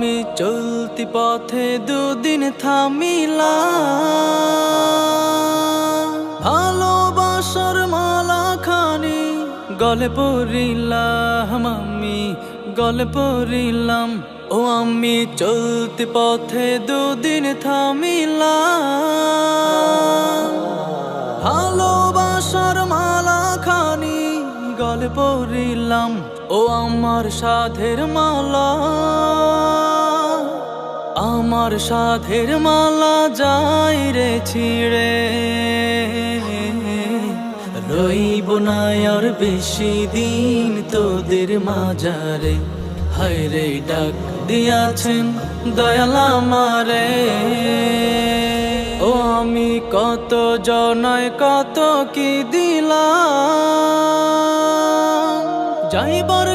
আমি চলতি পথে দুদিন থামিলাম, ভালোবাসার মালা খানি গলে পরিলাম, আমি গলে পরিলাম। ও আমি চলতি পথে দুদিন থামিলাম, ভালোবাসার মালা খানি গলে পরিলাম। ও আমার সাধের মালা, আমার সাধের মালা যাই রে ছিড়ে, রইব না আর বেশি দিন তোদের মাঝারে। হায়রে ডাক দিয়াছেন দয়াল আমারে, ও আমি কত জনায় কত কি দিলাম, যাইবার